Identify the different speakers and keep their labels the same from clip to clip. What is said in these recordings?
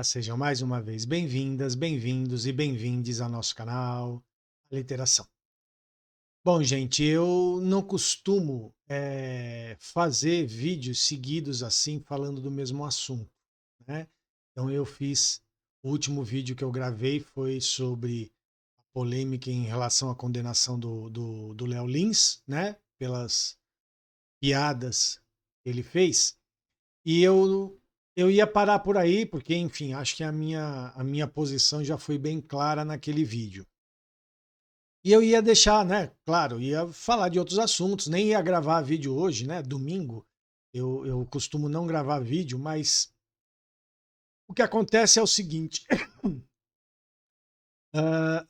Speaker 1: Olá, sejam mais uma vez bem-vindas, bem-vindos e bem-vindes ao nosso canal Literação. Bom, gente, eu não costumo fazer vídeos seguidos assim, falando do mesmo assunto, né? Então o último vídeo que eu gravei foi sobre a polêmica em relação à condenação do Léo Lins, né? Pelas piadas que ele fez. E eu ia parar por aí, porque, enfim, acho que a minha posição já foi bem clara naquele vídeo. E eu ia deixar, né? Claro, ia falar de outros assuntos, nem ia gravar vídeo hoje, né? Domingo. Eu costumo não gravar vídeo, mas o que acontece é o seguinte.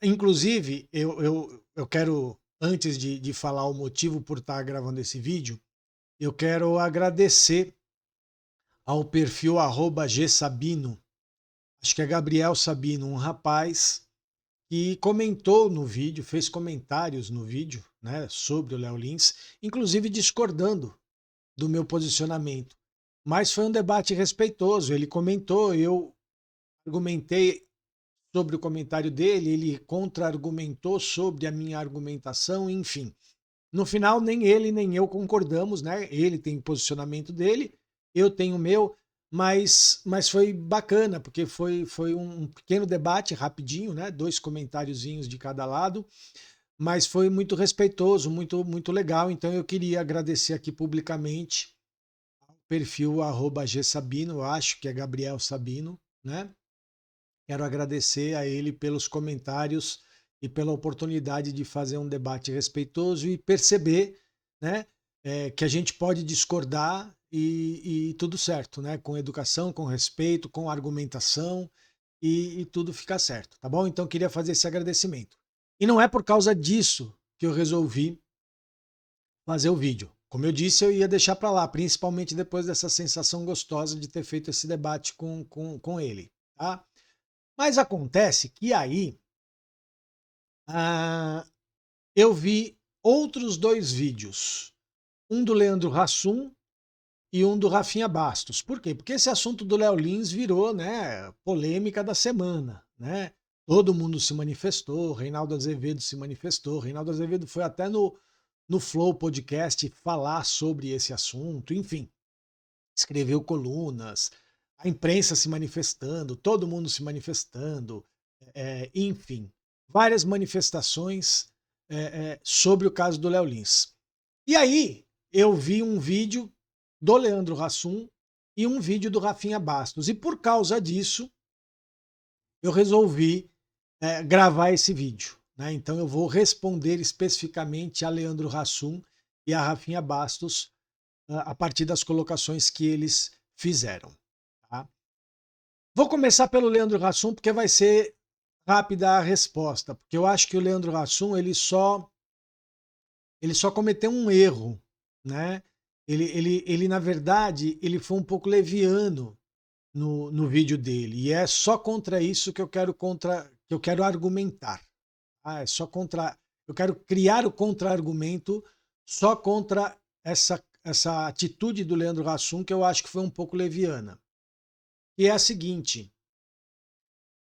Speaker 1: Inclusive, eu quero, antes de falar o motivo por estar gravando esse vídeo, eu quero agradecer ao perfil @gsabino. Acho que é Gabriel Sabino, um rapaz que comentou no vídeo, fez comentários no vídeo, né, sobre o Léo Lins, inclusive discordando do meu posicionamento. Mas foi um debate respeitoso. Ele comentou, eu argumentei sobre o comentário dele, ele contra-argumentou sobre a minha argumentação, enfim. No final, nem ele nem eu concordamos, né? Ele tem o posicionamento dele, eu tenho o meu, mas foi bacana, porque foi um pequeno debate rapidinho, né? Dois comentáriozinhos de cada lado, mas foi muito respeitoso, muito legal. Então eu queria agradecer aqui publicamente ao perfil @gsabino, eu acho que é Gabriel Sabino, né? Quero agradecer a ele pelos comentários e pela oportunidade de fazer um debate respeitoso e perceber, né, que a gente pode discordar e tudo certo, né, com educação, com respeito, com argumentação e tudo fica certo, tá bom? Então queria fazer esse agradecimento. E não é por causa disso que eu resolvi fazer o vídeo. Como eu disse, eu ia deixar para lá, principalmente depois dessa sensação gostosa de ter feito esse debate com ele, tá? Mas acontece que aí ah, eu vi outros dois vídeos, um do Leandro Hassum e um do Rafinha Bastos. Por quê? Porque esse assunto do Léo Lins virou, né, polêmica da semana, né? Todo mundo se manifestou, Reinaldo Azevedo se manifestou, Reinaldo Azevedo foi até no Flow Podcast falar sobre esse assunto, enfim, escreveu colunas, a imprensa se manifestando, todo mundo se manifestando, enfim, várias manifestações sobre o caso do Léo Lins. E aí eu vi um vídeo do Leandro Hassum e um vídeo do Rafinha Bastos. E por causa disso, eu resolvi gravar esse vídeo, né? Então eu vou responder especificamente a Leandro Hassum e a Rafinha Bastos a partir das colocações que eles fizeram. Tá? Vou começar pelo Leandro Hassum, porque vai ser rápida a resposta, porque eu acho que o Leandro Hassum ele só cometeu um erro, né? Ele na verdade, ele foi um pouco leviano no vídeo dele, e é só contra isso que eu quero argumentar. Tá? É só contra, eu quero criar o contra-argumento só contra essa atitude do Leandro Hassum, que eu acho que foi um pouco leviana. E é a seguinte,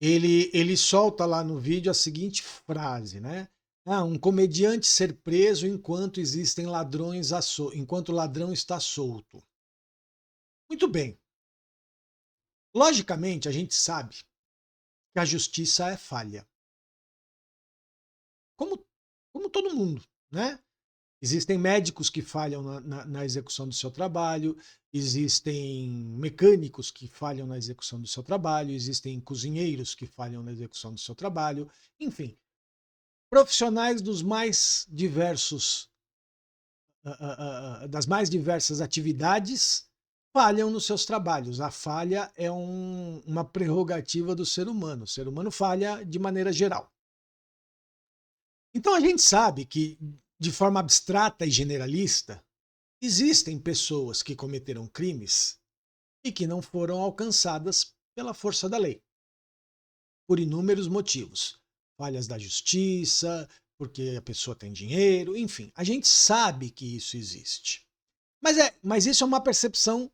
Speaker 1: ele solta lá no vídeo a seguinte frase, né? Ah, um comediante ser preso enquanto existem ladrões enquanto o ladrão está solto. Muito bem. Logicamente, a gente sabe que a justiça é falha. Como, como todo mundo, né? Existem médicos que falham na execução do seu trabalho, existem mecânicos que falham na execução do seu trabalho, existem cozinheiros que falham na execução do seu trabalho, enfim, profissionais dos mais diversos, das mais diversas atividades falham nos seus trabalhos. A falha é uma prerrogativa do ser humano. O ser humano falha de maneira geral. Então a gente sabe que, de forma abstrata e generalista, existem pessoas que cometeram crimes e que não foram alcançadas pela força da lei, por inúmeros motivos. Falhas da justiça, porque a pessoa tem dinheiro, enfim, a gente sabe que isso existe. Mas isso é uma percepção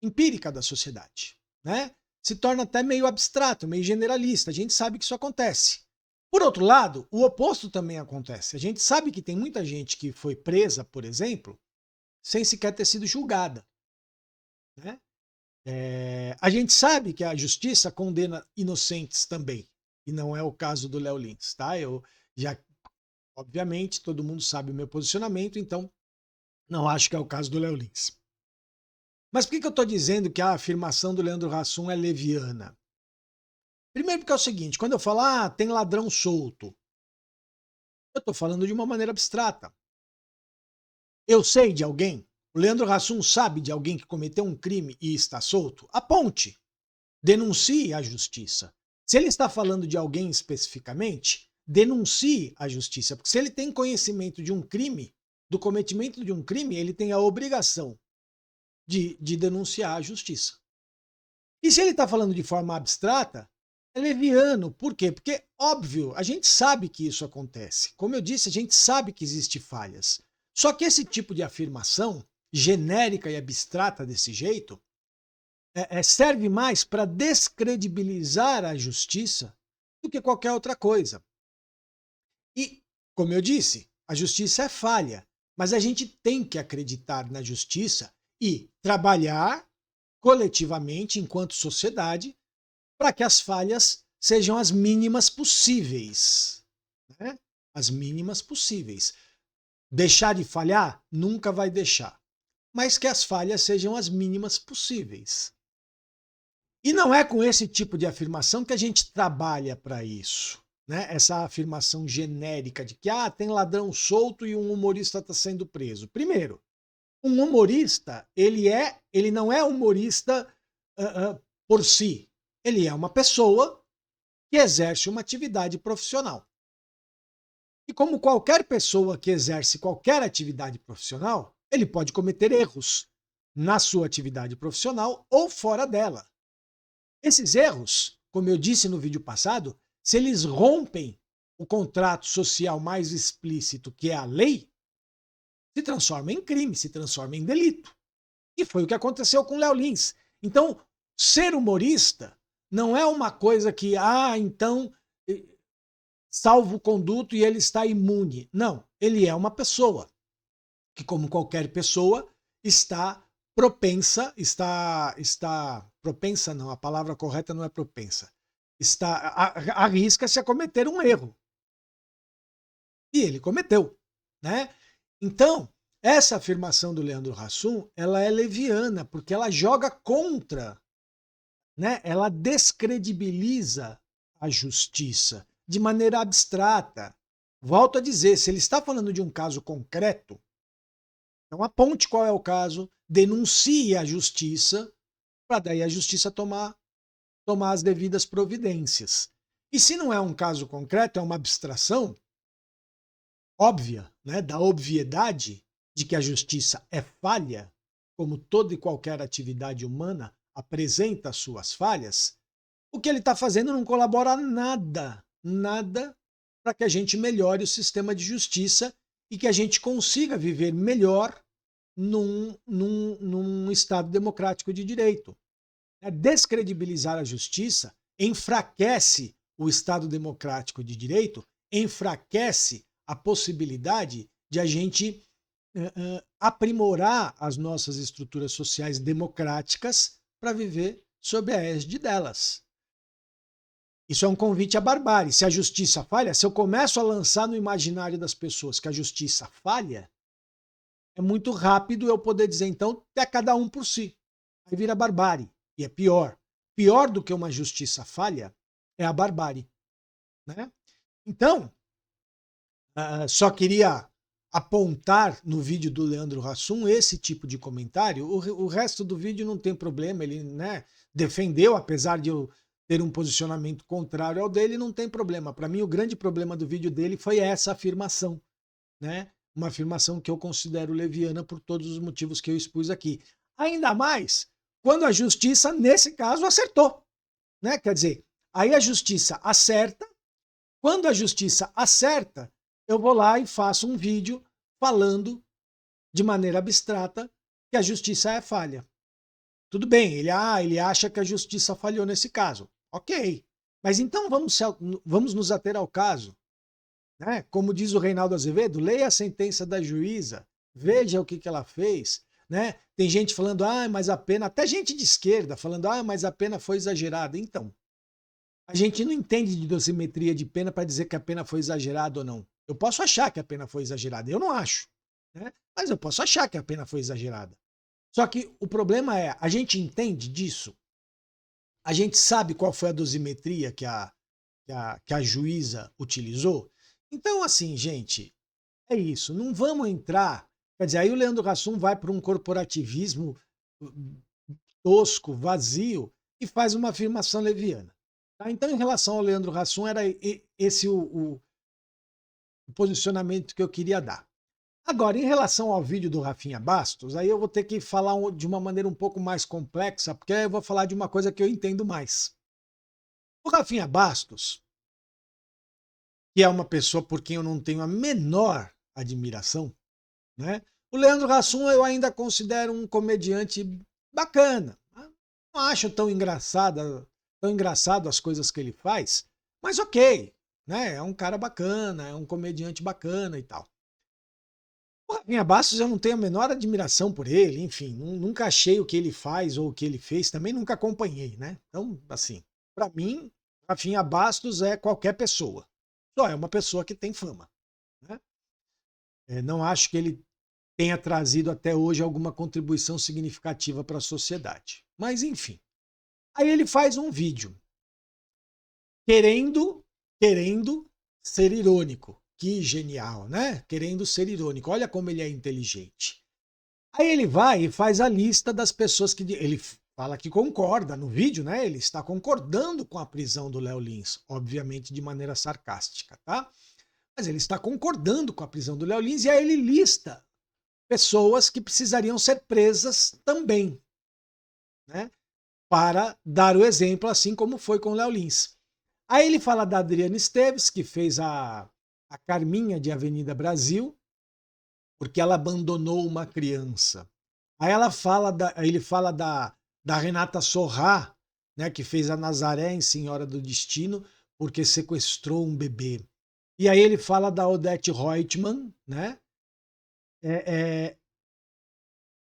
Speaker 1: empírica da sociedade, né? se torna até meio abstrato, meio generalista. A gente sabe que isso acontece. Por outro lado, o oposto também acontece. A gente sabe que tem muita gente que foi presa, por exemplo, sem sequer ter sido julgada, né? A gente sabe que a justiça condena inocentes também, e não é o caso do Léo Lins, tá? Eu já, obviamente, todo mundo sabe o meu posicionamento, então não acho que é o caso do Léo Lins. Mas por que eu estou dizendo que a afirmação do Leandro Hassum é leviana? Primeiro porque é o seguinte, quando eu falo, tem ladrão solto, eu estou falando de uma maneira abstrata. Eu sei de alguém, o Leandro Hassum sabe de alguém que cometeu um crime e está solto? Aponte, denuncie à justiça. Se ele está falando de alguém especificamente, denuncie à justiça, porque se ele tem conhecimento de um crime, do cometimento de um crime, ele tem a obrigação de denunciar à justiça. E se ele está falando de forma abstrata, é leviano. Por quê? Porque, óbvio, a gente sabe que isso acontece. Como eu disse, a gente sabe que existem falhas. Só que esse tipo de afirmação, genérica e abstrata desse jeito, serve mais para descredibilizar a justiça do que qualquer outra coisa. E, como eu disse, a justiça é falha, mas a gente tem que acreditar na justiça e trabalhar coletivamente, enquanto sociedade, para que as falhas sejam as mínimas possíveis. Né? As mínimas possíveis. Deixar de falhar? Nunca vai deixar. Mas que as falhas sejam as mínimas possíveis. E não é com esse tipo de afirmação que a gente trabalha para isso. Né? Essa afirmação genérica de que tem ladrão solto e um humorista está sendo preso. Primeiro, um humorista, ele não é humorista por si. Ele é uma pessoa que exerce uma atividade profissional. E como qualquer pessoa que exerce qualquer atividade profissional, ele pode cometer erros na sua atividade profissional ou fora dela. Esses erros, como eu disse no vídeo passado, se eles rompem o contrato social mais explícito, que é a lei, se transforma em crime, se transforma em delito. E foi o que aconteceu com o Léo Lins. Então, ser humorista não é uma coisa que, então, salvo-conduto e ele está imune. Não, ele é uma pessoa que, como qualquer pessoa, está propensa, propensa não, a palavra correta não é propensa, arrisca-se a cometer um erro. E ele cometeu, né? Então, essa afirmação do Leandro Hassum, ela é leviana, porque ela joga contra, né? Ela descredibiliza a justiça de maneira abstrata. Volto a dizer, se ele está falando de um caso concreto, então aponte qual é o caso, denuncie a justiça, para daí a justiça tomar as devidas providências. E se não é um caso concreto, é uma abstração óbvia, né, da obviedade de que a justiça é falha, como toda e qualquer atividade humana apresenta suas falhas, o que ele está fazendo não colabora nada para que a gente melhore o sistema de justiça e que a gente consiga viver melhor num Estado democrático de direito. Descredibilizar a justiça enfraquece o Estado democrático de direito, enfraquece a possibilidade de a gente aprimorar as nossas estruturas sociais democráticas para viver sob a égide delas. Isso é um convite à barbárie. Se a justiça falha, se eu começo a lançar no imaginário das pessoas que a justiça falha, é muito rápido eu poder dizer, então, é cada um por si. Aí vira barbárie. E é pior. Pior do que uma justiça falha é a barbárie. Né? Então, só queria apontar no vídeo do Leandro Hassum esse tipo de comentário. O resto do vídeo não tem problema. Ele, né, defendeu, apesar de eu ter um posicionamento contrário ao dele, não tem problema. Para mim, o grande problema do vídeo dele foi essa afirmação. Né? Uma afirmação que eu considero leviana por todos os motivos que eu expus aqui. Ainda mais quando a justiça, nesse caso, acertou. Né? Quer dizer, aí a justiça acerta. Quando a justiça acerta, eu vou lá e faço um vídeo falando de maneira abstrata que a justiça é falha. Tudo bem, ele acha que a justiça falhou nesse caso. Ok. Mas então vamos nos ater ao caso. Né? Como diz o Reinaldo Azevedo, leia a sentença da juíza, veja o que ela fez. Né? Tem gente falando, mas a pena, até gente de esquerda falando, mas a pena foi exagerada. Então, a gente não entende de dosimetria de pena para dizer que a pena foi exagerada ou não. Eu posso achar que a pena foi exagerada, eu não acho. Né? Mas eu posso achar que a pena foi exagerada. Só que o problema é, a gente entende disso? A gente sabe qual foi a dosimetria que a juíza utilizou? Então, assim, gente, é isso. Não vamos entrar. Quer dizer, aí o Leandro Hassum vai para um corporativismo tosco, vazio, e faz uma afirmação leviana. Tá? Então, em relação ao Leandro Hassum, era esse o posicionamento que eu queria dar. Agora, em relação ao vídeo do Rafinha Bastos, aí eu vou ter que falar de uma maneira um pouco mais complexa, porque aí eu vou falar de uma coisa que eu entendo mais. O Rafinha Bastos, que é uma pessoa por quem eu não tenho a menor admiração, né? O Leandro Hassum eu ainda considero um comediante bacana. Não acho tão engraçado as coisas que ele faz, mas ok, né? É um cara bacana, é um comediante bacana e tal. O Rafinha Bastos eu não tenho a menor admiração por ele, enfim, nunca achei o que ele faz ou o que ele fez, também nunca acompanhei, né? Então, assim, para mim, Rafinha Bastos é qualquer pessoa. Só é uma pessoa que tem fama, né? Não acho que ele tenha trazido até hoje alguma contribuição significativa para a sociedade. Mas, enfim. Aí ele faz um vídeo querendo ser irônico. Que genial, né? Querendo ser irônico. Olha como ele é inteligente. Aí ele vai e faz a lista das pessoas que ele fala que concorda no vídeo, né? Ele está concordando com a prisão do Léo Lins, obviamente de maneira sarcástica, tá? Mas ele está concordando com a prisão do Léo Lins e aí ele lista pessoas que precisariam ser presas também, né? Para dar o exemplo, assim como foi com o Léo Lins. Aí ele fala da Adriana Esteves, que fez a Carminha de Avenida Brasil, porque ela abandonou uma criança. Aí ele fala da Renata Sorrá, né, que fez a Nazaré em Senhora do Destino, porque sequestrou um bebê. E aí ele fala da Odete Reutemann, né? É, é,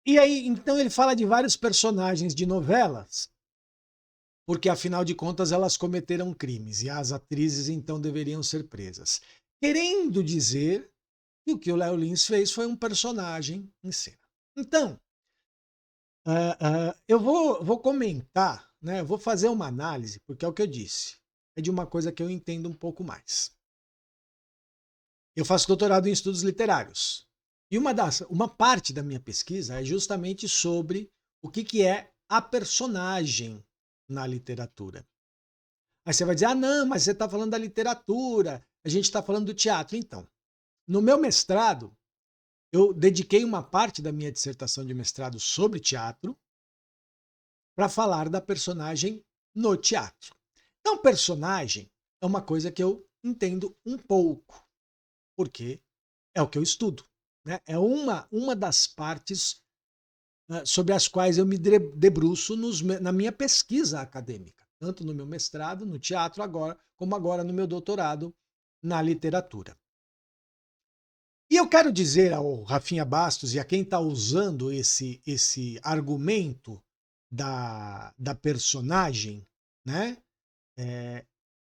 Speaker 1: e aí, então ele fala de vários personagens de novelas, porque afinal de contas elas cometeram crimes e as atrizes então deveriam ser presas. Querendo dizer que o Léo Lins fez foi um personagem em cena. Então, eu vou comentar, né? Eu vou fazer uma análise, porque é o que eu disse. É de uma coisa que eu entendo um pouco mais. Eu faço doutorado em estudos literários. E uma parte da minha pesquisa é justamente sobre o que é a personagem na literatura. Aí você vai dizer, não, mas você está falando da literatura, a gente está falando do teatro. Então, no meu mestrado, eu dediquei uma parte da minha dissertação de mestrado sobre teatro para falar da personagem no teatro. Então, personagem é uma coisa que eu entendo um pouco, porque é o que eu estudo. Né? É uma das partes sobre as quais eu me debruço na minha pesquisa acadêmica, tanto no meu mestrado, no teatro, agora, como agora no meu doutorado na literatura. E eu quero dizer ao Rafinha Bastos e a quem está usando esse argumento da personagem, né?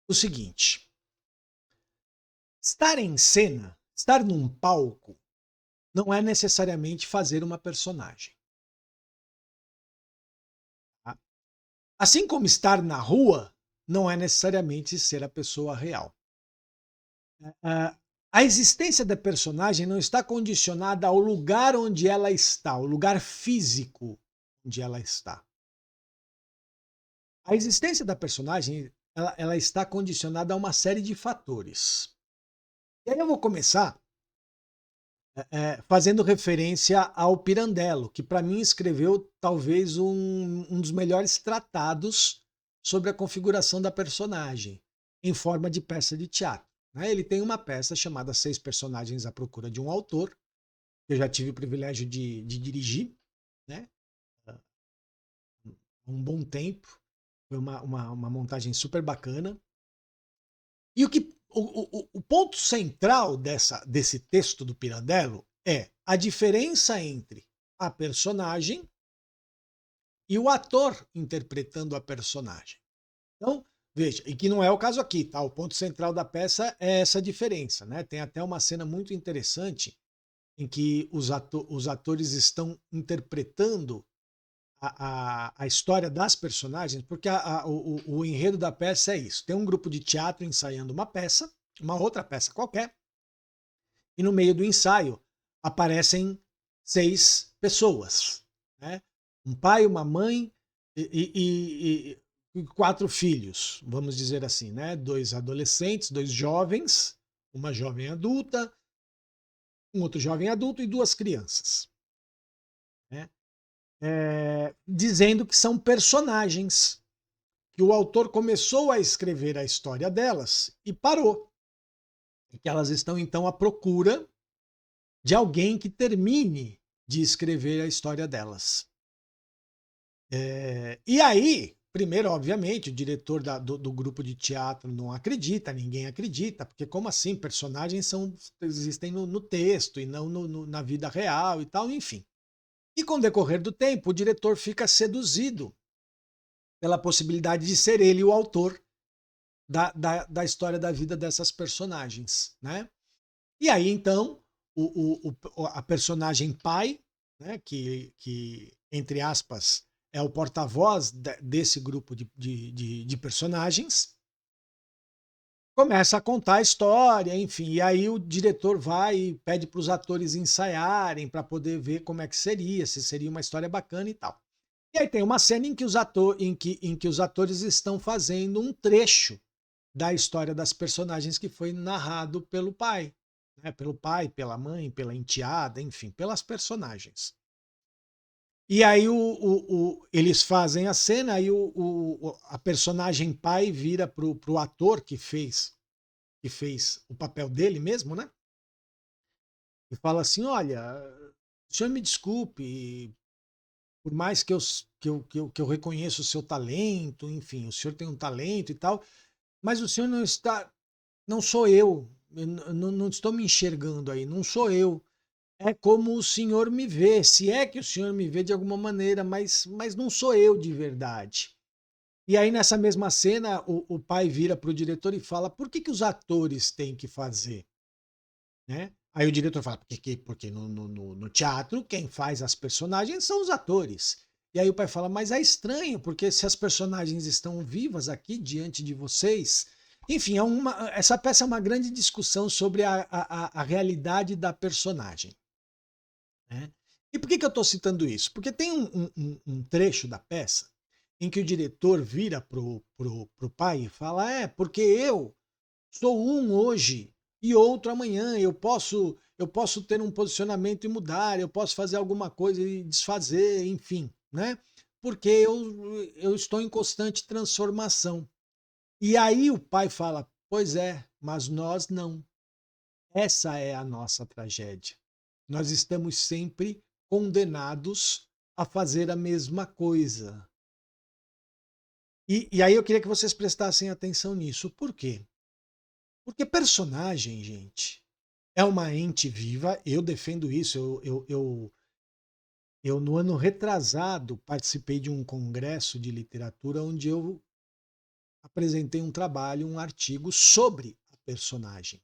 Speaker 1: O seguinte: estar em cena, estar num palco, não é necessariamente fazer uma personagem. Tá? Assim como estar na rua, não é necessariamente ser a pessoa real. A existência da personagem não está condicionada ao lugar onde ela está, ao lugar físico onde ela está. A existência da personagem ela está condicionada a uma série de fatores. E aí eu vou começar fazendo referência ao Pirandello, que para mim escreveu talvez um dos melhores tratados sobre a configuração da personagem, em forma de peça de teatro. Né? Ele tem uma peça chamada Seis Personagens à Procura de um Autor, que eu já tive o privilégio de dirigir, né? há um bom tempo. Foi uma montagem super bacana. E o ponto central desse texto do Pirandello é a diferença entre a personagem e o ator interpretando a personagem. Então, veja, e que não é o caso aqui, tá? O ponto central da peça é essa diferença, né? Tem até uma cena muito interessante em que os atores estão interpretando a história das personagens, porque o enredo da peça é isso. Tem um grupo de teatro ensaiando uma peça, uma outra peça qualquer, e no meio do ensaio aparecem 6 pessoas, né? Um pai, uma mãe e 4 filhos, vamos dizer assim, né? 2 adolescentes, 2 jovens, uma jovem adulta, um outro jovem adulto e 2 crianças, né? Dizendo que são personagens, que o autor começou a escrever a história delas e parou. E que elas estão então à procura de alguém que termine de escrever a história delas. E aí, primeiro, obviamente, o diretor do grupo de teatro não acredita, ninguém acredita, porque como assim? Personagens existem no texto e não na vida real e tal, enfim. E com o decorrer do tempo, o diretor fica seduzido pela possibilidade de ser ele o autor da história da vida dessas personagens, né? E aí, então, a personagem pai, né, que, entre aspas, é o porta-voz desse grupo de personagens, começa a contar a história, enfim, e aí o diretor vai e pede para os atores ensaiarem para poder ver como é que seria, se seria uma história bacana e tal. E aí tem uma cena em que os atores estão fazendo um trecho da história das personagens que foi narrado pelo pai, né? Pelo pai, pela mãe, pela enteada, enfim, pelas personagens. E aí eles fazem a cena e a personagem pai vira pro ator que fez o papel dele mesmo, né? E fala assim: olha, o senhor me desculpe, por mais que eu reconheça o seu talento, enfim, o senhor tem um talento e tal, mas o senhor não sou eu não estou me enxergando aí, não sou eu. É como o senhor me vê, se é que o senhor me vê de alguma maneira, mas não sou eu de verdade. E aí, nessa mesma cena, o pai vira para o diretor e fala: por que os atores têm que fazer? Né? Aí o diretor fala: porque no teatro, quem faz as personagens são os atores. E aí o pai fala: mas é estranho, porque se as personagens estão vivas aqui diante de vocês. Enfim, essa peça é uma grande discussão sobre a realidade da personagem. Né? E por que eu estou citando isso? Porque tem um trecho da peça em que o diretor vira pro pai e fala: porque eu sou um hoje e outro amanhã. Eu posso ter um posicionamento e mudar, eu posso fazer alguma coisa e desfazer, enfim, né? Porque eu estou em constante transformação. E aí o pai fala: pois é, mas nós não. Essa é a nossa tragédia. Nós estamos sempre condenados a fazer a mesma coisa. E aí eu queria que vocês prestassem atenção nisso. Por quê? Porque personagem, gente, é uma ente viva. Eu defendo isso. Eu no ano retrasado, participei de um congresso de literatura onde eu apresentei um trabalho, um artigo sobre a personagem,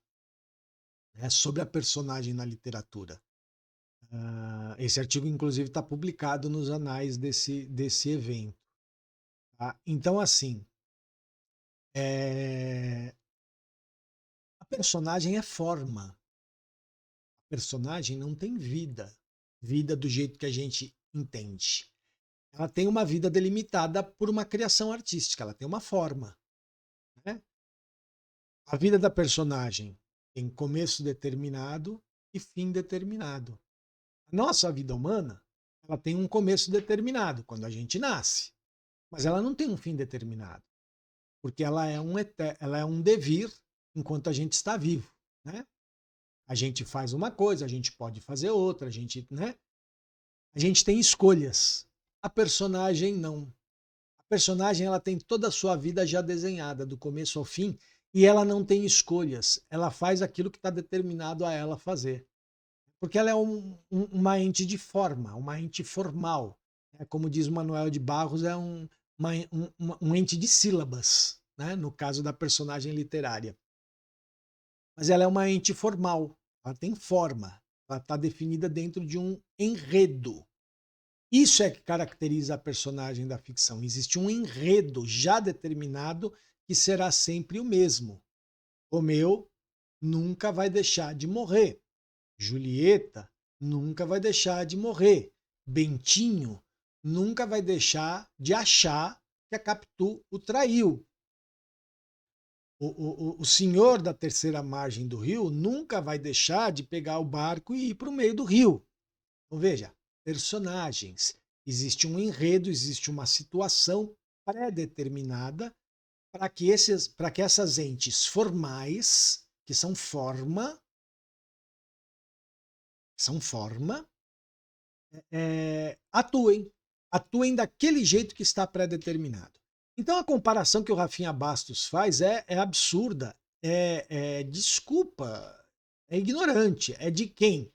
Speaker 1: né? Sobre a personagem na literatura. Esse artigo, inclusive, está publicado nos anais desse evento. Tá? Então, assim, a personagem é forma. A personagem não tem vida. Vida do jeito que a gente entende. Ela tem uma vida delimitada por uma criação artística, ela tem uma forma. Né? A vida da personagem tem começo determinado e fim determinado. A nossa vida humana, ela tem um começo determinado, quando a gente nasce. Mas ela não tem um fim determinado, porque ela é um devir enquanto a gente está vivo, né? A gente faz uma coisa, a gente pode fazer outra, né? A gente tem escolhas. A personagem não. personagem ela tem toda a sua vida já desenhada, do começo ao fim, e ela não tem escolhas. Ela faz aquilo que está determinado a ela fazer. Porque ela é uma ente de forma, uma ente formal. Como diz Manuel de Barros, é um ente de sílabas, né? No caso da personagem literária. Mas ela é uma ente formal, ela tem forma, ela está definida dentro de um enredo. Isso é que caracteriza a personagem da ficção. Existe um enredo já determinado que será sempre o mesmo. Romeu nunca vai deixar de morrer. Julieta nunca vai deixar de morrer. Bentinho nunca vai deixar de achar que a Capitu o traiu. O senhor da terceira margem do rio nunca vai deixar de pegar o barco e ir para o meio do rio. Então veja, personagens. Existe um enredo, existe uma situação pré-determinada para que essas entes formais, que são forma, atuem daquele jeito que está pré-determinado. Então a comparação que o Rafinha Bastos faz é absurda, desculpa, é ignorante, é de quem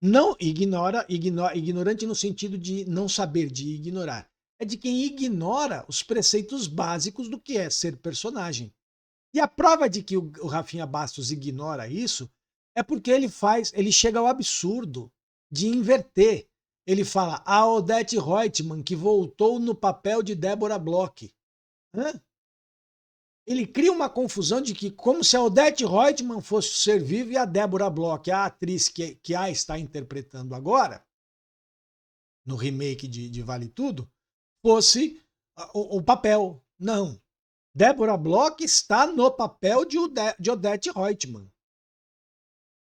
Speaker 1: não ignorante no sentido de não saber, de ignorar. É de quem ignora os preceitos básicos do que é ser personagem. E a prova de que o Rafinha Bastos ignora isso é porque ele chega ao absurdo de inverter. Ele fala a Odete Roitman que voltou no papel de Débora Bloch. Hã? Ele cria uma confusão de que, como se a Odete Roitman fosse o ser vivo e a Débora Bloch, a atriz que a está interpretando agora, no remake de Vale Tudo, fosse o papel. Não. Débora Bloch está no papel de Odete Roitman.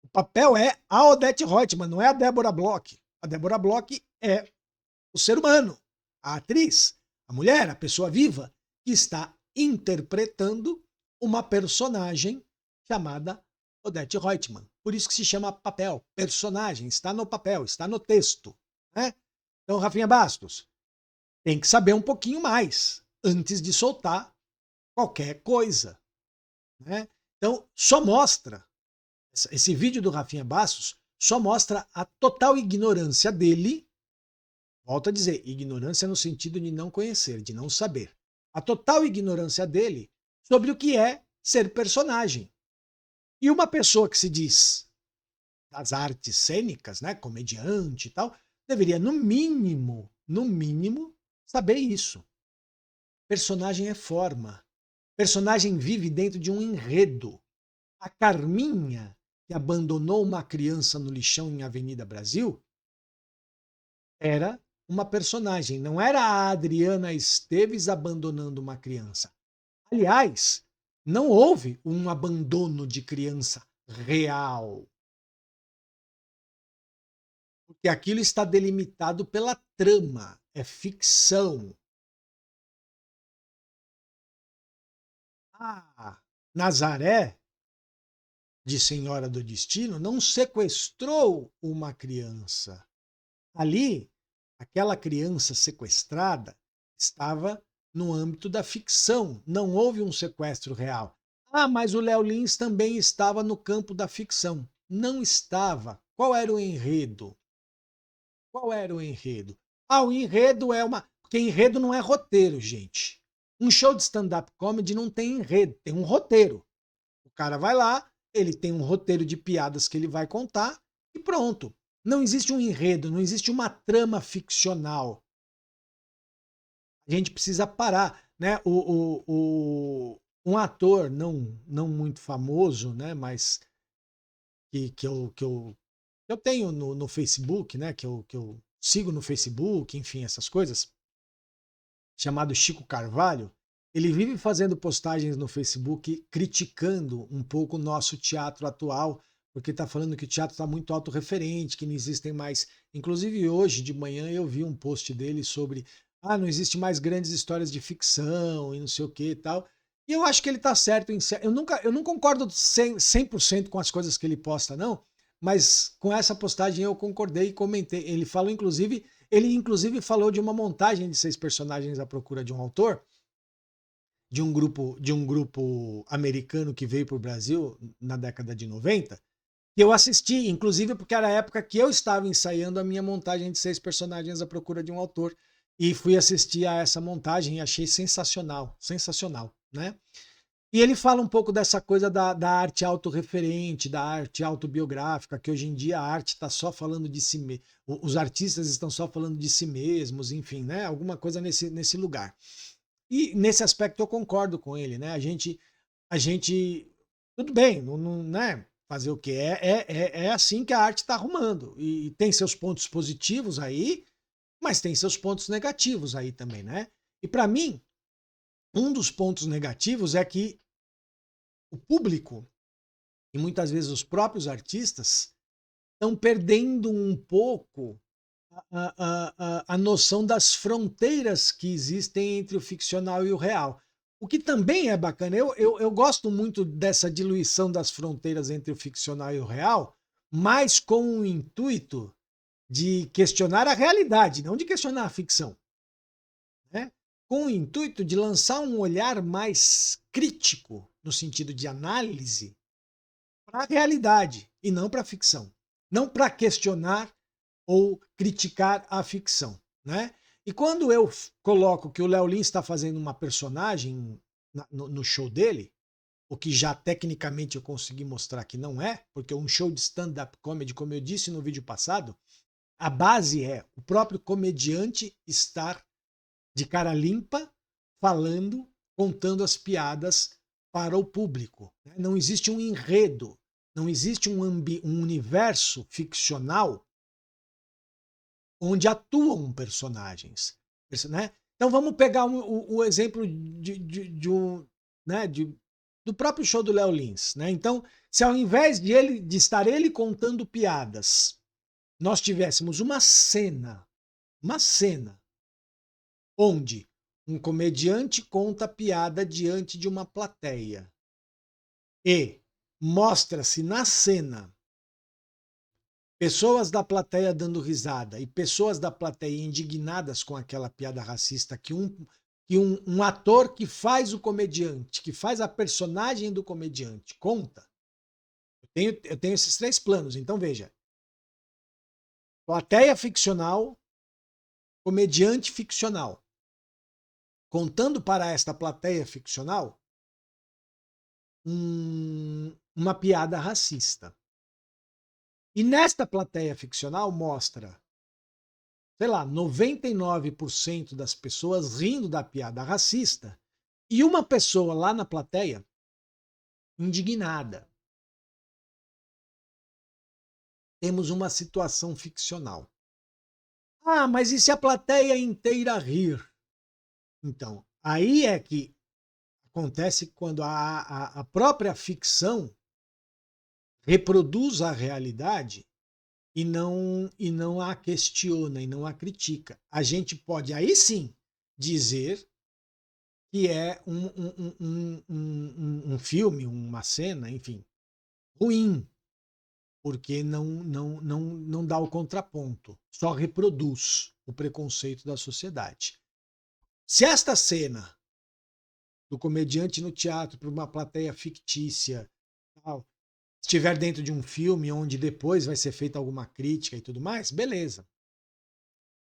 Speaker 1: O papel é a Odete Roitman, não é a Débora Bloch. A Débora Bloch é o ser humano, a atriz, a mulher, a pessoa viva, que está interpretando uma personagem chamada Odete Roitman. Por isso que se chama papel, personagem, está no papel, está no texto. Né? Então, Rafinha Bastos, tem que saber um pouquinho mais antes de soltar qualquer coisa. Né? Então, só mostra, esse vídeo do Rafinha Bastos só mostra a total ignorância dele. Volto a dizer, ignorância no sentido de não conhecer, de não saber. A total ignorância dele sobre o que é ser personagem. E uma pessoa que se diz das artes cênicas, né, comediante e tal, deveria, no mínimo, saber isso. Personagem é forma. Personagem vive dentro de um enredo. A Carminha, que abandonou uma criança no lixão em Avenida Brasil, era uma personagem, não era a Adriana Esteves abandonando uma criança. Aliás, não houve um abandono de criança real. Porque aquilo está delimitado pela trama, é ficção. Ah, Nazaré, de Senhora do Destino, não sequestrou uma criança. Ali, aquela criança sequestrada estava no âmbito da ficção, não houve um sequestro real. Ah, mas o Léo Lins também estava no campo da ficção. Não estava. Qual era o enredo? Qual era o enredo? Ah, o enredo é uma. Porque enredo não é roteiro, gente. Um show de stand-up comedy não tem enredo, tem um roteiro. O cara vai lá, ele tem um roteiro de piadas que ele vai contar e pronto. Não existe um enredo, não existe uma trama ficcional. A gente precisa parar, né? Um ator não muito famoso, né? Mas que eu tenho no Facebook, né? Que eu sigo no Facebook, enfim, essas coisas, chamado Chico Carvalho. Ele vive fazendo postagens no Facebook criticando um pouco o nosso teatro atual, porque está falando que o teatro está muito autorreferente, que não existem mais. Inclusive, hoje de manhã eu vi um post dele sobre não existe mais grandes histórias de ficção e não sei o que e tal. E eu acho que ele está certo. Eu não concordo 100% com as coisas que ele posta, não, mas com essa postagem eu concordei e comentei. Ele falou, inclusive, Ele inclusive falou de uma montagem de 6 personagens à procura de um autor, de um grupo americano que veio para o Brasil na década de 90, que eu assisti, inclusive porque era a época que eu estava ensaiando a minha montagem de 6 personagens à procura de um autor. E fui assistir a essa montagem e achei sensacional, sensacional, né? E ele fala um pouco dessa coisa da arte autorreferente, da arte autobiográfica, que hoje em dia a arte está só falando de si mesmo, os artistas estão só falando de si mesmos, enfim, né? Alguma coisa nesse lugar. E nesse aspecto eu concordo com ele, né? A gente, tudo bem, não, né? Fazer o quê? É assim que a arte está arrumando. E tem seus pontos positivos aí, mas tem seus pontos negativos aí também, né? E para mim, um dos pontos negativos é que o público, e muitas vezes os próprios artistas, estão perdendo um pouco a noção das fronteiras que existem entre o ficcional e o real. O que também é bacana, eu gosto muito dessa diluição das fronteiras entre o ficcional e o real, mas com o intuito de questionar a realidade, não de questionar a ficção, né? Com o intuito de lançar um olhar mais crítico, no sentido de análise, para a realidade e não para a ficção. Não para questionar ou criticar a ficção, né? E quando eu coloco que o Léo Lins está fazendo uma personagem no show dele, o que já tecnicamente eu consegui mostrar que não é, porque um show de stand-up comedy, como eu disse no vídeo passado, a base é o próprio comediante estar de cara limpa, falando, contando as piadas para o público. Não existe um enredo, não existe um universo ficcional onde atuam personagens. Né? Então vamos pegar o exemplo do próprio show do Léo Lins. Né? Então, se ao invés de estar ele contando piadas, nós tivéssemos uma cena onde um comediante conta piada diante de uma plateia e mostra-se na cena pessoas da plateia dando risada e pessoas da plateia indignadas com aquela piada racista que um ator que faz o comediante, que faz a personagem do comediante, conta. Eu tenho esses 3 planos, então veja. Plateia ficcional, comediante ficcional. Contando para esta plateia ficcional uma piada racista. E nesta plateia ficcional mostra, sei lá, 99% das pessoas rindo da piada racista e uma pessoa lá na plateia indignada. Temos uma situação ficcional. Ah, mas e se a plateia inteira rir? Então, aí é que acontece quando a própria ficção reproduz a realidade e não a questiona e não a critica. A gente pode aí sim dizer que é um filme, uma cena, enfim, ruim, porque não dá o contraponto, só reproduz o preconceito da sociedade. Se esta cena do comediante no teatro para uma plateia fictícia tal, estiver dentro de um filme onde depois vai ser feita alguma crítica e tudo mais, beleza.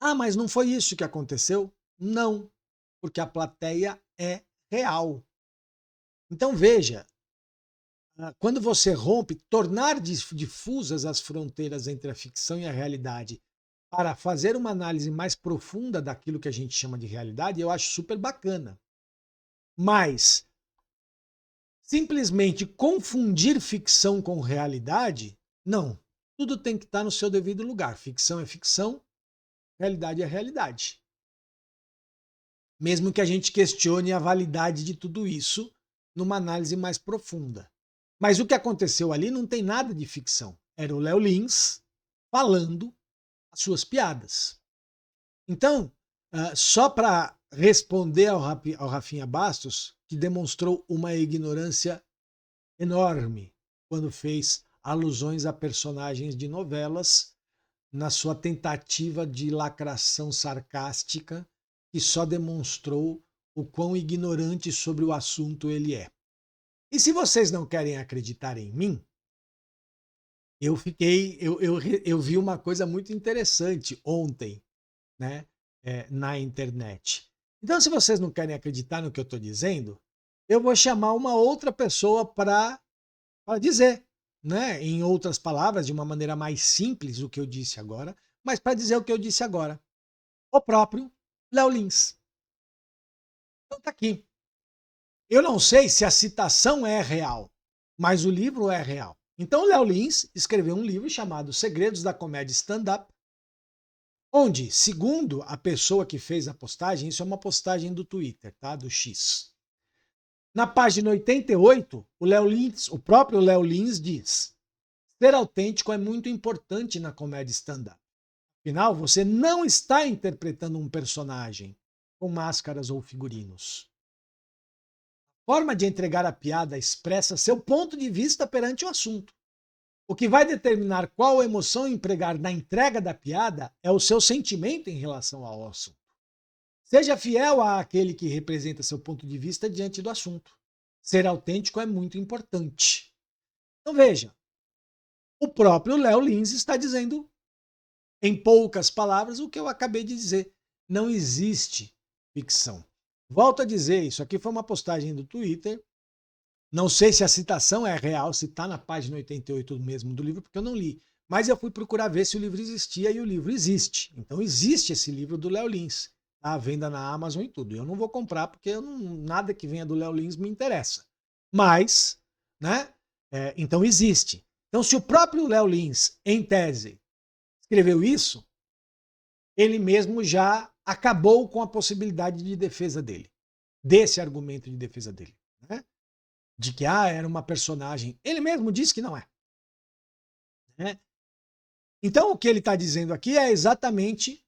Speaker 1: Ah, mas não foi isso que aconteceu? Não, porque a plateia é real. Então veja, quando você rompe, tornar difusas as fronteiras entre a ficção e a realidade para fazer uma análise mais profunda daquilo que a gente chama de realidade, eu acho super bacana. Mas simplesmente confundir ficção com realidade, não. Tudo tem que estar no seu devido lugar. Ficção é ficção, realidade é realidade. Mesmo que a gente questione a validade de tudo isso numa análise mais profunda. Mas o que aconteceu ali não tem nada de ficção. Era o Léo Lins falando as suas piadas. Então, só para responder ao Rafinha Bastos, que demonstrou uma ignorância enorme quando fez alusões a personagens de novelas na sua tentativa de lacração sarcástica, que só demonstrou o quão ignorante sobre o assunto ele é. E se vocês não querem acreditar em mim, eu vi uma coisa muito interessante ontem, né, na internet. Então, se vocês não querem acreditar no que eu estou dizendo, eu vou chamar uma outra pessoa para dizer, né, em outras palavras, de uma maneira mais simples o que eu disse agora, mas para dizer o que eu disse agora. O próprio Léo Lins. Então tá aqui. Eu não sei se a citação é real, mas o livro é real. Então, Léo Lins escreveu um livro chamado Segredos da Comédia Stand-Up, onde, segundo a pessoa que fez a postagem, isso é uma postagem do Twitter, tá? Do X. Na página 88, o próprio Léo Lins diz: ser autêntico é muito importante na comédia stand-up. Afinal, você não está interpretando um personagem com máscaras ou figurinos. A forma de entregar a piada expressa seu ponto de vista perante o assunto. O que vai determinar qual emoção empregar na entrega da piada é o seu sentimento em relação ao assunto. Seja fiel àquele que representa seu ponto de vista diante do assunto. Ser autêntico é muito importante. Então veja, o próprio Léo Lins está dizendo, em poucas palavras, o que eu acabei de dizer. Não existe ficção. Volto a dizer, isso aqui foi uma postagem do Twitter. Não sei se a citação é real, se está na página 88 mesmo do livro, porque eu não li. Mas eu fui procurar ver se o livro existia e o livro existe. Então existe esse livro do Léo Lins. Tá à venda na Amazon e tudo. Eu não vou comprar porque nada que venha do Léo Lins me interessa. Mas, né? Então existe. Então, se o próprio Léo Lins, em tese, escreveu isso, ele mesmo já acabou com a possibilidade de defesa dele, desse argumento de defesa dele, né? De que era uma personagem. Ele mesmo disse que não é. Né? Então, o que ele está dizendo aqui é exatamente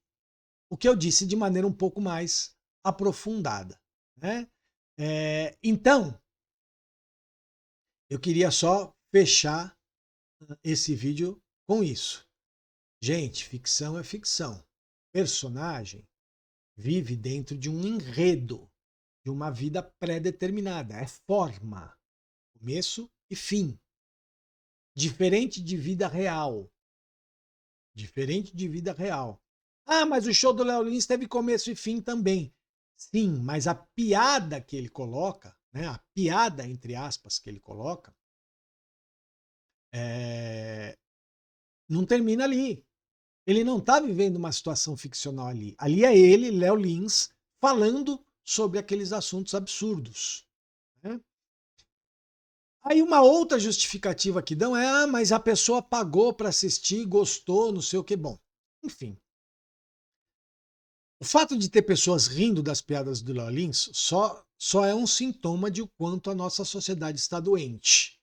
Speaker 1: o que eu disse de maneira um pouco mais aprofundada. Né? Então, eu queria só fechar esse vídeo com isso. Gente, ficção é ficção. Personagem vive dentro de um enredo, de uma vida pré-determinada. É forma, começo e fim. Diferente de vida real. Diferente de vida real. Ah, mas o show do Léo Lins teve começo e fim também. Sim, mas a piada que ele coloca, né, a piada, entre aspas, que ele coloca, não termina ali. Ele não está vivendo uma situação ficcional ali. Ali é ele, Léo Lins, falando sobre aqueles assuntos absurdos. Né? Aí uma outra justificativa que dão é, mas a pessoa pagou para assistir, gostou, não sei o que. Bom, enfim. O fato de ter pessoas rindo das piadas do Léo Lins só é um sintoma de o quanto a nossa sociedade está doente.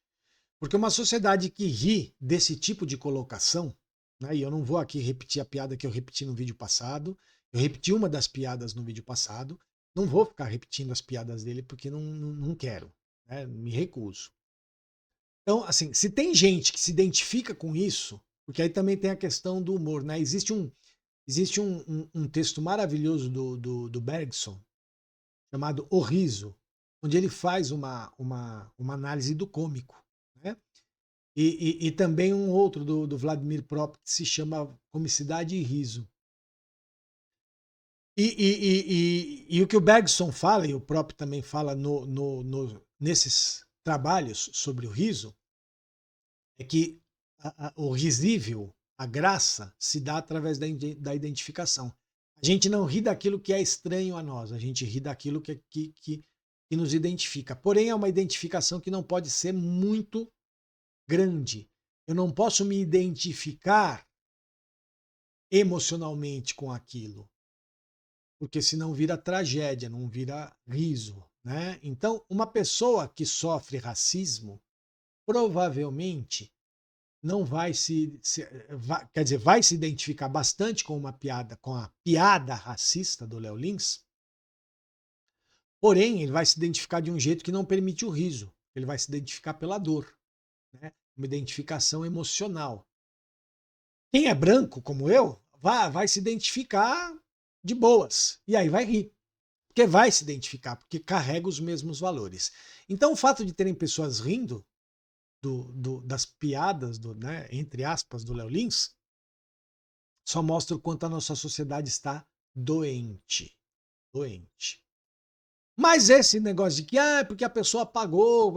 Speaker 1: Porque uma sociedade que ri desse tipo de colocação, né, e eu não vou aqui repetir a piada que eu repeti no vídeo passado, eu repeti uma das piadas no vídeo passado, não vou ficar repetindo as piadas dele porque não quero, né, me recuso. Então, assim, se tem gente que se identifica com isso, porque aí também tem a questão do humor, né? Existe um texto maravilhoso do Bergson, chamado O Riso, onde ele faz uma análise do cômico, né? E também um outro do Vladimir Prop que se chama Comicidade e Riso. E o que o Bergson fala, e o Prop também fala nesses trabalhos sobre o riso, é que o risível, a graça, se dá através da identificação. A gente não ri daquilo que é estranho a nós, a gente ri daquilo que nos identifica. Porém, é uma identificação que não pode ser muito grande. Eu não posso me identificar emocionalmente com aquilo, porque senão vira tragédia, não vira riso. Né? Então, uma pessoa que sofre racismo provavelmente não quer dizer, vai se identificar bastante com com a piada racista do Léo Lins, porém ele vai se identificar de um jeito que não permite o riso, ele vai se identificar pela dor, né? Uma identificação emocional. Quem é branco, como eu, vai se identificar de boas. E aí vai rir. Porque vai se identificar, porque carrega os mesmos valores. Então, o fato de terem pessoas rindo das piadas, né, entre aspas, do Léo Lins, só mostra o quanto a nossa sociedade está doente. Doente. Mas esse negócio de que, porque a pessoa pagou.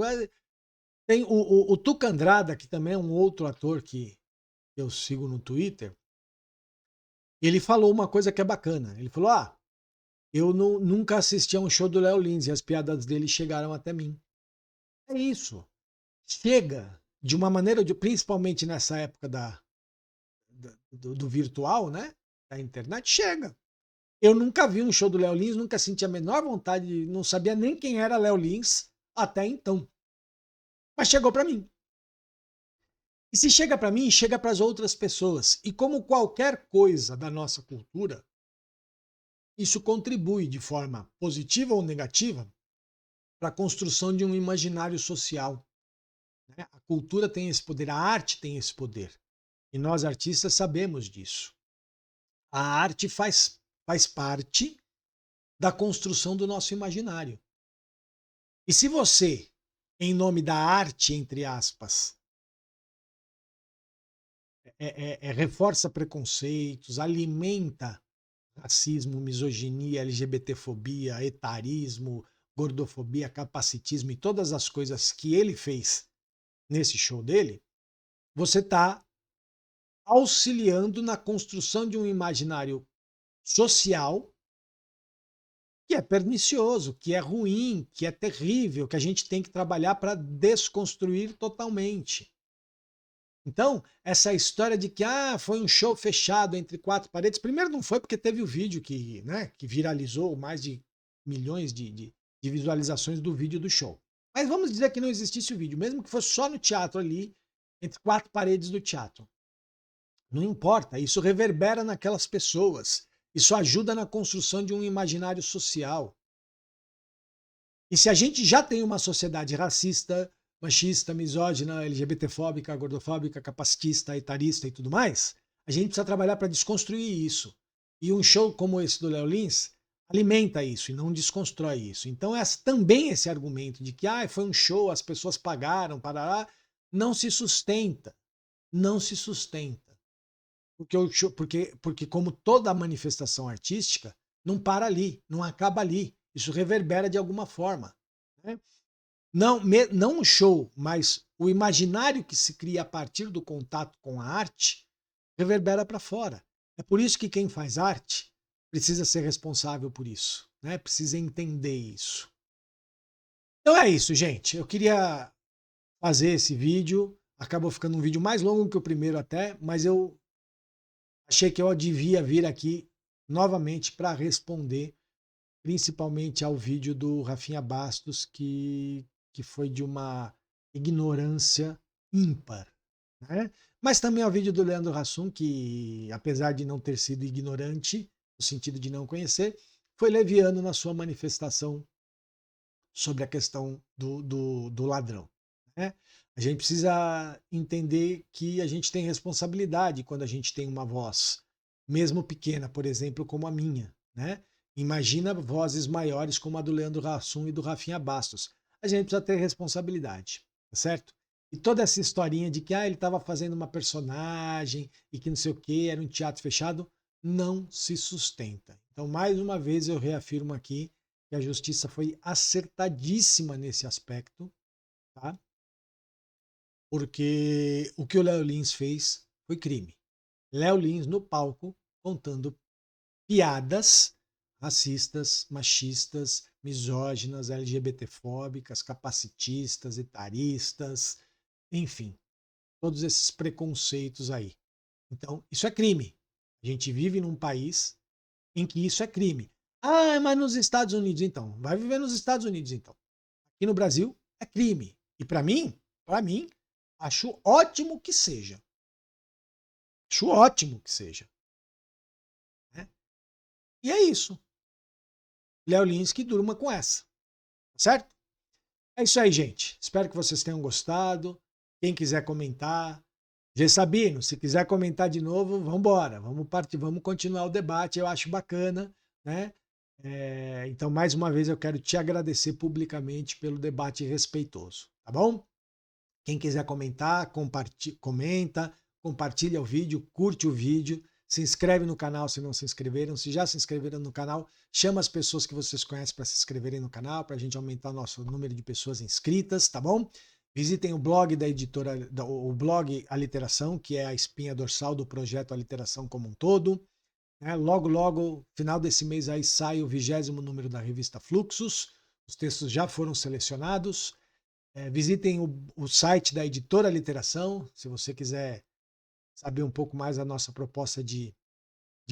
Speaker 1: Tem o Tuca Andrada, que também é um outro ator que eu sigo no Twitter. Ele falou uma coisa que é bacana. Ele falou: eu nunca assisti a um show do Léo Lins e as piadas dele chegaram até mim. É isso. Chega de uma maneira, principalmente nessa época do virtual, né? Da internet, chega. Eu nunca vi um show do Léo Lins, nunca senti a menor vontade, não sabia nem quem era Léo Lins até então. Mas chegou para mim. E se chega para mim, chega para as outras pessoas. E como qualquer coisa da nossa cultura, isso contribui de forma positiva ou negativa para a construção de um imaginário social. Né? A cultura tem esse poder, a arte tem esse poder. E nós artistas sabemos disso. A arte faz parte da construção do nosso imaginário. E se você, em nome da arte, entre aspas, reforça preconceitos, alimenta racismo, misoginia, LGBTfobia, etarismo, gordofobia, capacitismo e todas as coisas que ele fez nesse show dele, você está auxiliando na construção de um imaginário social que é pernicioso, que é ruim, que é terrível, que a gente tem que trabalhar para desconstruir totalmente. Então, essa história de que foi um show fechado entre quatro paredes, primeiro não foi porque teve o vídeo que, né, que viralizou mais de milhões de visualizações do vídeo do show. Mas vamos dizer que não existisse o vídeo, mesmo que fosse só no teatro ali, entre quatro paredes do teatro. Não importa, isso reverbera naquelas pessoas. Isso ajuda na construção de um imaginário social. E se a gente já tem uma sociedade racista, machista, misógina, LGBTfóbica, gordofóbica, capacitista, etarista e tudo mais, a gente precisa trabalhar para desconstruir isso. E um show como esse do Léo Lins alimenta isso e não desconstrói isso. Então, também esse argumento de que foi um show, as pessoas pagaram, parará, não se sustenta. Não se sustenta. Porque como toda manifestação artística, não para ali, não acaba ali. Isso reverbera de alguma forma. Né? Não um show, mas o imaginário que se cria a partir do contato com a arte reverbera para fora. É por isso que quem faz arte precisa ser responsável por isso, né? Precisa entender isso. Então é isso, gente. Eu queria fazer esse vídeo. Acabou ficando um vídeo mais longo que o primeiro até, mas eu achei que eu devia vir aqui novamente para responder, principalmente ao vídeo do Rafinha Bastos, que foi de uma ignorância ímpar. Né? Mas também ao vídeo do Leandro Hassum, que apesar de não ter sido ignorante, no sentido de não conhecer, foi leviano na sua manifestação sobre a questão do ladrão. Né? A gente precisa entender que a gente tem responsabilidade quando a gente tem uma voz, mesmo pequena, por exemplo, como a minha. Né? Imagina vozes maiores como a do Leandro Hassum e do Rafinha Bastos. A gente precisa ter responsabilidade, tá certo? E toda essa historinha de que ele estava fazendo uma personagem e que não sei o que, era um teatro fechado, não se sustenta. Então, mais uma vez, eu reafirmo aqui que a justiça foi acertadíssima nesse aspecto, tá? Porque o que o Léo Lins fez foi crime. Léo Lins no palco contando piadas racistas, machistas, misóginas, LGBTfóbicas, capacitistas, etaristas, enfim, todos esses preconceitos aí. Então, isso é crime. A gente vive num país em que isso é crime. Mas nos Estados Unidos então. Vai viver nos Estados Unidos então. Aqui no Brasil é crime. E para mim, acho ótimo que seja. Acho ótimo que seja. Né? E é isso. Léo Lins que durma com essa. Certo? É isso aí, gente. Espero que vocês tenham gostado. Quem quiser comentar, G. Sabino, se quiser comentar de novo, vamos embora, vamos continuar o debate, eu acho bacana, né? Então, mais uma vez, eu quero te agradecer publicamente pelo debate respeitoso, tá bom? Quem quiser comentar, comenta, compartilha o vídeo, curte o vídeo, se inscreve no canal se não se inscreveram. Se já se inscreveram no canal, chama as pessoas que vocês conhecem para se inscreverem no canal, para a gente aumentar o nosso número de pessoas inscritas, tá bom? Visitem o blog da editora, o blog Aliteração, que é a espinha dorsal do projeto Aliteração como um todo. Logo, logo, final desse mês aí sai o 20º número da revista Fluxos. Os textos já foram selecionados. Visitem o site da editora Literação, se você quiser saber um pouco mais da nossa proposta de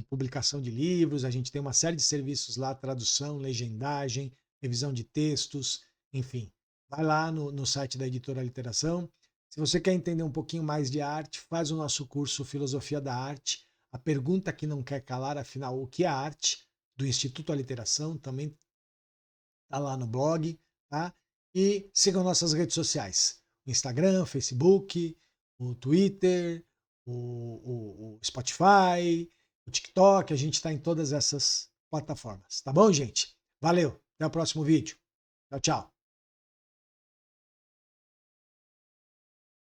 Speaker 1: publicação de livros. A gente tem uma série de serviços lá, tradução, legendagem, revisão de textos, enfim. Vai lá no site da editora Literação. Se você quer entender um pouquinho mais de arte, faz o nosso curso Filosofia da Arte. A pergunta que não quer calar, afinal, o que é arte? Do Instituto Aliteração, também está lá no blog, tá? E sigam nossas redes sociais: o Instagram, o Facebook, o Twitter, o Spotify, o TikTok. A gente está em todas essas plataformas, tá bom, gente? Valeu, até o próximo vídeo. Tchau, tchau.